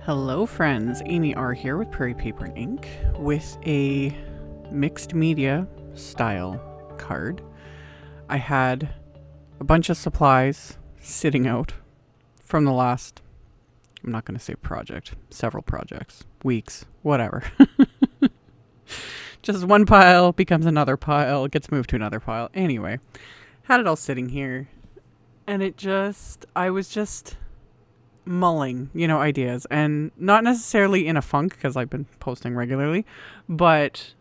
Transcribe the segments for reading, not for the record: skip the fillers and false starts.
Hello friends, AmyR here with Prairie Paper and Ink with a mixed media style card. I had a bunch of supplies sitting out from the last, I'm not going to say project, several projects, weeks, whatever. Just one pile becomes another pile, gets moved to another pile. Anyway, had it all sitting here and I was just mulling, ideas, and not necessarily in a funk because I've been posting regularly, but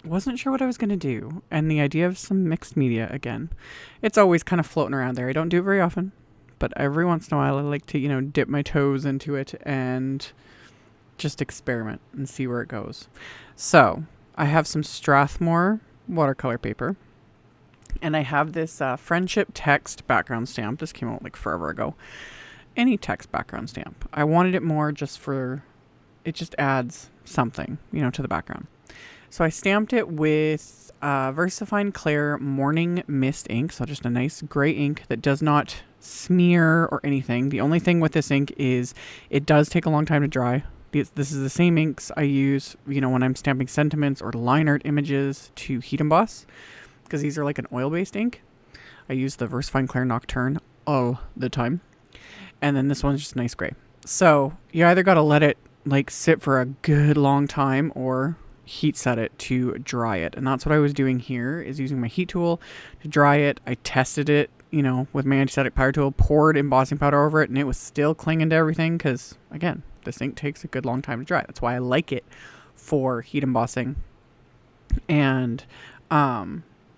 wasn't sure what I was going to do. And the idea of some mixed media again, it's always kind of floating around there. I don't do it very often, but every once in a while I like to, dip my toes into it and just experiment and see where it goes. So I have some Strathmore watercolor paper, and I have this friendship text background stamp. This came out like forever ago. Any text background stamp. I wanted it more just for, it just adds something, to the background. So I stamped it with VersaFine Clair Morning Mist ink. So just a nice gray ink that does not smear or anything. The only thing with this ink is it does take a long time to dry. This is the same inks I use, when I'm stamping sentiments or line art images to heat emboss, because these are like an oil-based ink. I use the VersaFine Clair Nocturne all the time. And then this one's just nice gray. So you either got to let it sit for a good long time or heat set it to dry it. And that's what I was doing here, is using my heat tool to dry it. I tested it, with my anti-static powder tool, poured embossing powder over it, and it was still clinging to everything because, again, this ink takes a good long time to dry. That's why I like it for heat embossing. And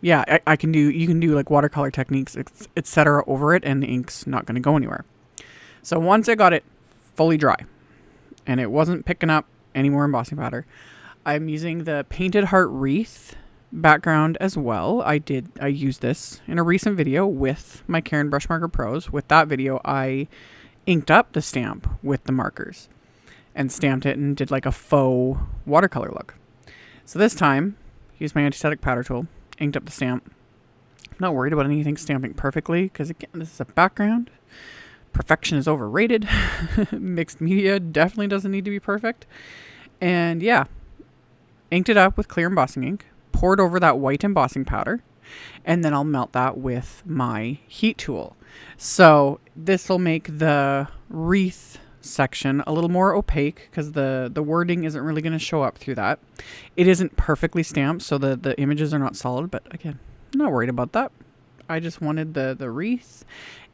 yeah, you can do like watercolor techniques, etc. over it, and the ink's not going to go anywhere. So once I got it fully dry and it wasn't picking up any more embossing powder, I'm using the Painted Heart Wreath background as well. I used this in a recent video with my Karin Brushmarker Pros. With that video, I inked up the stamp with the markers and stamped it and did like a faux watercolor look. So this time, used my anti-static powder tool, inked up the stamp. I'm not worried about anything stamping perfectly because, again, this is a background. Perfection is overrated. Mixed media definitely doesn't need to be perfect. And yeah, inked it up with clear embossing ink, poured over that white embossing powder, and then I'll melt that with my heat tool. So this will make the wreath section a little more opaque because the wording isn't really going to show up through that. It isn't perfectly stamped, so the images are not solid, but again, I'm not worried about that. I just wanted the wreath.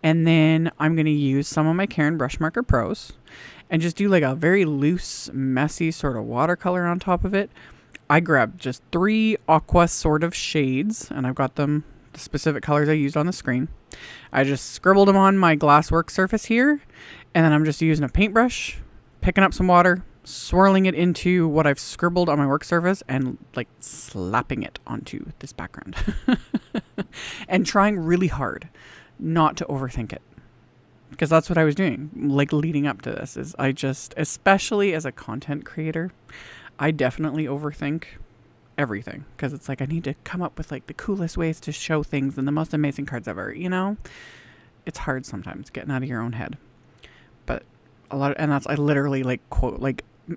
And then I'm going to use some of my Karin Brushmarker Pros and just do like a very loose, messy sort of watercolor on top of it. I grabbed just 3 aqua sort of shades, and I've got them, the specific colors I used on the screen. I just scribbled them on my glass work surface here, and then I'm just using a paintbrush, picking up some water, swirling it into what I've scribbled on my work surface, and like slapping it onto this background. And trying really hard not to overthink it, because that's what I was doing leading up to this. Is I just, especially as a content creator, I definitely overthink everything, because it's like I need to come up with like the coolest ways to show things and the most amazing cards ever. It's hard sometimes getting out of your own head, but I literally quote,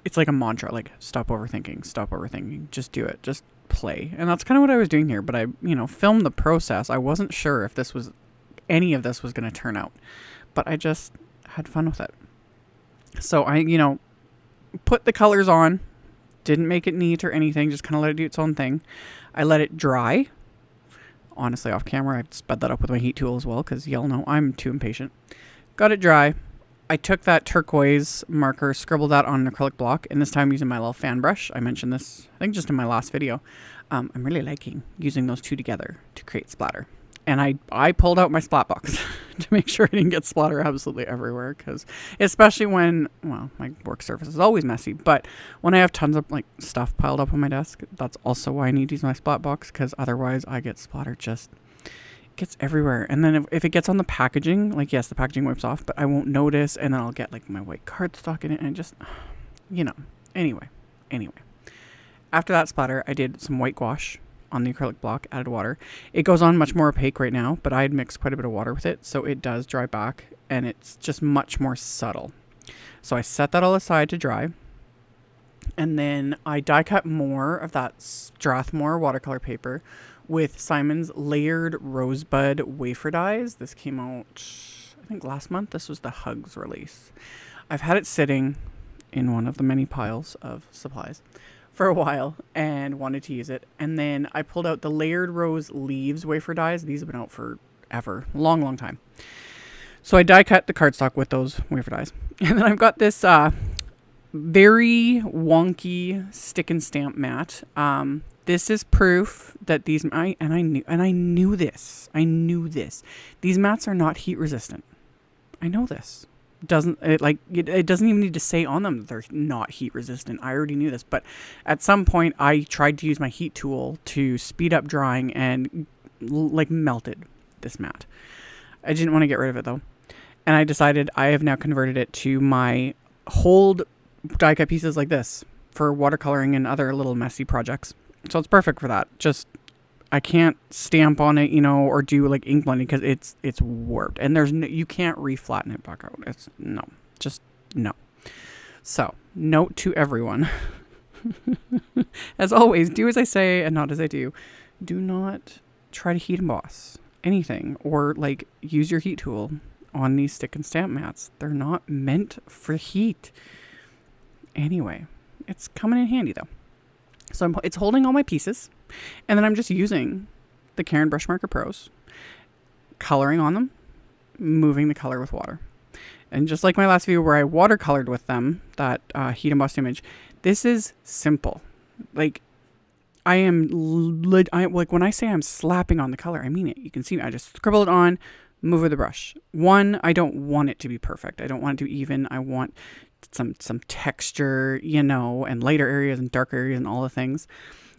it's like a mantra, like stop overthinking, just do it, just play. And that's kind of what I was doing here. But I filmed the process. I wasn't sure if any of this was going to turn out, but I just had fun with it. So I put the colors on, didn't make it neat or anything, just kind of let it do its own thing. I let it dry. Honestly, off camera, I sped that up with my heat tool as well, because y'all know I'm too impatient. Got it dry. I took that turquoise marker, scribbled that on an acrylic block, and this time using my little fan brush. I mentioned this, I think, just in my last video. I'm really liking using those two together to create splatter. And I pulled out my splat box to make sure I didn't get splatter absolutely everywhere, because especially when, my work surface is always messy, but when I have tons of stuff piled up on my desk, that's also why I need to use my splat box, because otherwise I get splatter just gets everywhere. And then if it gets on the packaging, yes, the packaging wipes off, but I won't notice, and then I'll get my white cardstock in it, and just, anyway. After that splatter, I did some white gouache on the acrylic block, added water. It goes on much more opaque right now, but I had mixed quite a bit of water with it, so it does dry back, and it's just much more subtle. So I set that all aside to dry. And then I die cut more of that Strathmore watercolor paper with Simon's layered Rosebud wafer dies. This came out, I think, last month. This was the Hugs release. I've had it sitting in one of the many piles of supplies for a while and wanted to use it. And then I pulled out the layered rose leaves wafer dies. These have been out forever, long time. So I die cut the cardstock with those wafer dies. And then I've got this very wonky stick and stamp mat. This is proof that these I knew this. These mats are not heat resistant. I know this. It doesn't even need to say on them that they're not heat resistant. I already knew this, but at some point I tried to use my heat tool to speed up drying and melted this mat. I didn't want to get rid of it though. And I decided I have now converted it to my hold die cut pieces like this for watercoloring and other little messy projects. So it's perfect for that. Just I can't stamp on it, or do like ink blending because it's warped and you can't reflatten it back out. It's no. So note to everyone, as always, do as I say and not as I do. Do not try to heat emboss anything or use your heat tool on these stick and stamp mats. They're not meant for heat. Anyway, it's coming in handy though. So it's holding all my pieces, and then I'm just using the Karin Brushmarker Pros, coloring on them, moving the color with water. And just like my last video where I watercolored with them, that heat embossed image, this is simple. When I say I'm slapping on the color, I mean it. You can see I just scribble it on, move with the brush. I don't want it to be perfect. I don't want it to be even. I want some texture, and lighter areas and darker areas and all the things.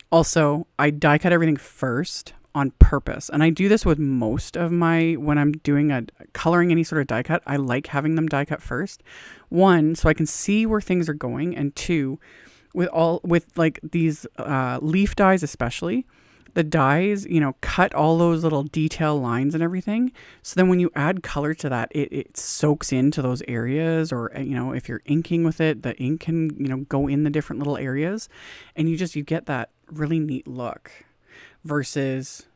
Also, I die cut everything first on purpose. And I do this with most of when I'm doing coloring any sort of die cut, I like having them die cut first. One, so I can see where things are going. And two, with these leaf dies especially, the dies, cut all those little detail lines and everything. So then when you add color to that, it soaks into those areas, or, if you're inking with it, the ink can, go in the different little areas, and you get that really neat look versus,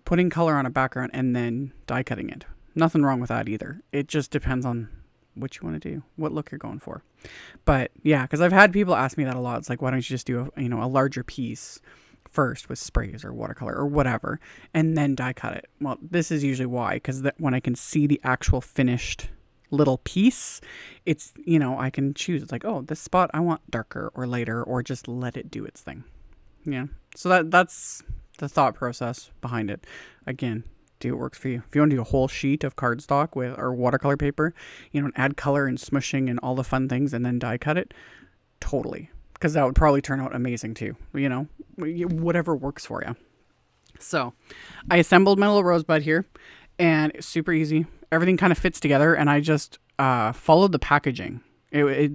putting color on a background and then die cutting it. Nothing wrong with that either. It just depends on what you want to do, what look you're going for. But yeah, because I've had people ask me that a lot. It's like, why don't you just do a larger piece first with sprays or watercolor or whatever, and then die cut it? Well, this is usually why, because when I can see the actual finished little piece, it's, I can choose. It's like, oh, this spot I want darker or lighter, or just let it do its thing. Yeah. So that's the thought process behind it. Again, do what works for you. If you want to do a whole sheet of cardstock or watercolor paper, and add color and smushing and all the fun things and then die cut it, totally. Because that would probably turn out amazing too. Whatever works for you. So I assembled my little rosebud here, and it's super easy. Everything kind of fits together, and I just followed the packaging. It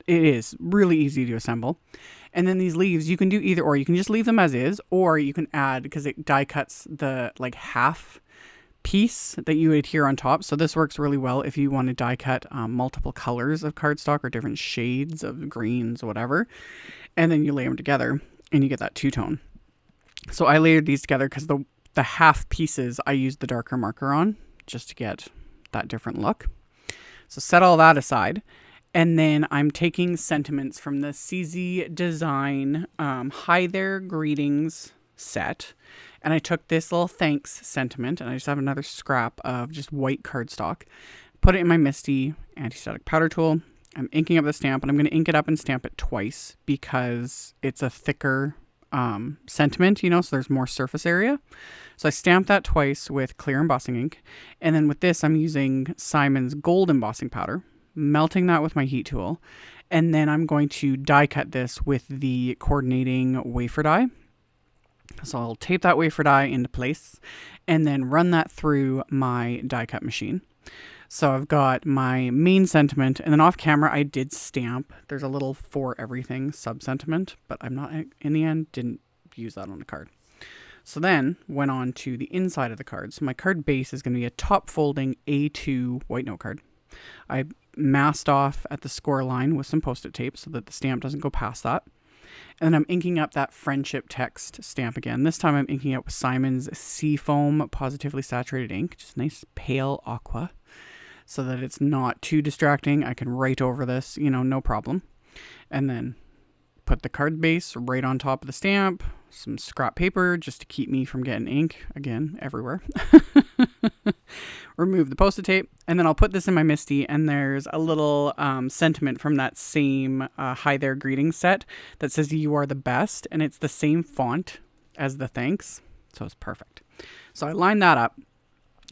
is really easy to assemble. And then these leaves, you can do either or. You can just leave them as is, or you can add, because it die cuts the half piece that you adhere on top. So this works really well if you want to die cut multiple colors of cardstock or different shades of greens, whatever. And then you lay them together and you get that two-tone. So I layered these together because the half pieces I used the darker marker on just to get that different look. So set all that aside. And then I'm taking sentiments from the CZ Design Hi There Greetings set. And I took this little thanks sentiment, and I just have another scrap of just white cardstock. Put it in my Misty anti-static powder tool. I'm inking up the stamp, and I'm going to ink it up and stamp it twice because it's a thicker sentiment, so there's more surface area. So I stamped that twice with clear embossing ink. And then with this, I'm using Simon's gold embossing powder, melting that with my heat tool. And then I'm going to die cut this with the coordinating wafer die. So I'll tape that wafer die into place and then run that through my die cut machine. So I've got my main sentiment, and then off camera I did stamp. There's a little for everything sub sentiment, but I'm not, in the end, didn't use that on the card. So then went on to the inside of the card. So my card base is going to be a top folding A2 white note card. I masked off at the score line with some Post-it tape so that the stamp doesn't go past that. And then I'm inking up that friendship text stamp again. This time I'm inking up with Simon's Seafoam Positively Saturated ink, just nice pale aqua, so that it's not too distracting. I can write over this, you know, no problem. And then put the card base right on top of the stamp, some scrap paper just to keep me from getting ink, again, everywhere. Remove the Post-it tape, and then I'll put this in my MISTI, and there's a little sentiment from that same Hi There greeting set that says "You are the best," and it's the same font as the thanks, so it's perfect. So I line that up,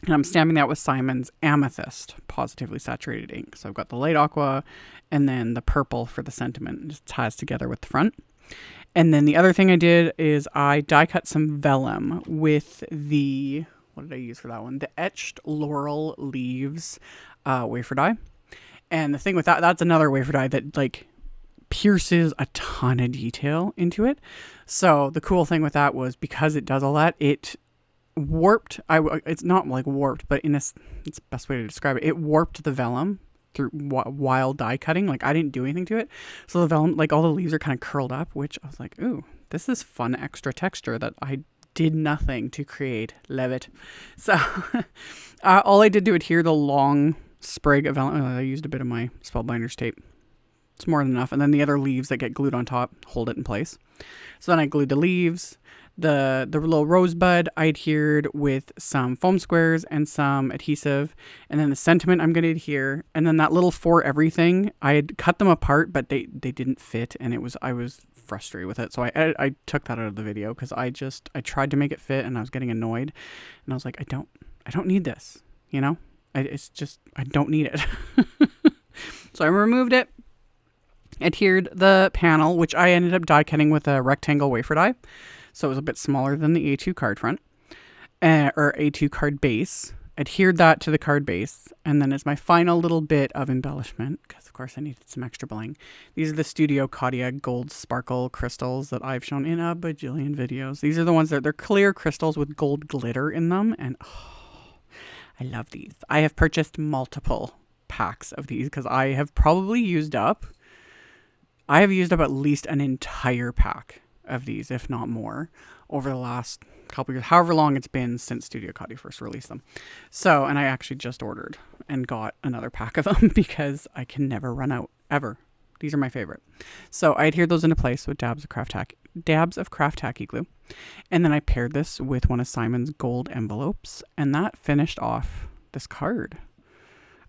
and I'm stamping that with Simon's Amethyst Positively Saturated ink. So I've got the light aqua and then the purple for the sentiment. It just ties together with the front. And then the other thing I did is I die cut some vellum with the, what did I use for that one? The etched Laurel Leaves wafer die. And the thing with that, that's another wafer die that like pierces a ton of detail into it. So the cool thing with that was because it does all that, it warped. It's not like warped, but it's the best way to describe it. It warped the vellum through while die cutting. Like I didn't do anything to it, so the vellum, like all the leaves are kind of curled up, which I was like, ooh, this is fun extra texture that I did nothing to create. Love it. So all I did to adhere the long sprig of vellum, I used a bit of my Spellbinders tape. It's more than enough. And then the other leaves that get glued on top hold it in place. So then I glued the leaves. The little rosebud I adhered with some foam squares and some adhesive, and then the sentiment I'm going to adhere, and then that little for everything, I had cut them apart, but they didn't fit, and I was frustrated with it. So I took that out of the video because I tried to make it fit, and I was getting annoyed, and I was like, I don't need this, you know, I don't need it. So I removed it, adhered the panel, which I ended up die cutting with a rectangle wafer die. So it was a bit smaller than the A2 card front, or A2 card base. Adhered that to the card base. And then as my final little bit of embellishment, because of course I needed some extra bling, these are the Studio Katia gold sparkle crystals that I've shown in a bajillion videos. These are the ones that they're clear crystals with gold glitter in them. And oh, I love these. I have purchased multiple packs of these because I have probably used up at least an entire pack of these, if not more, over the last couple years, however long it's been since Studio Katia first released them. So, and I actually just ordered and got another pack of them because I can never run out, ever. These are my favorite. So I adhered those into place with dabs of craft tacky glue. And then I paired this with one of Simon's gold envelopes, and that finished off this card.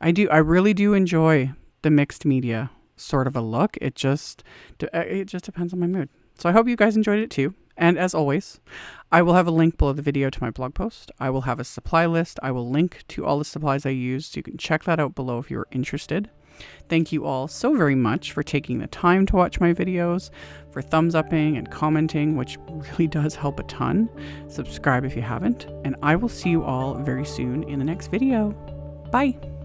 I really do enjoy the mixed media sort of a look. It just depends on my mood. So I hope you guys enjoyed it too. And as always, I will have a link below the video to my blog post. I will have a supply list. I will link to all the supplies I used, so you can check that out below if you're interested. Thank you all so very much for taking the time to watch my videos, for thumbs upping and commenting, which really does help a ton. Subscribe if you haven't, and I will see you all very soon in the next video. Bye!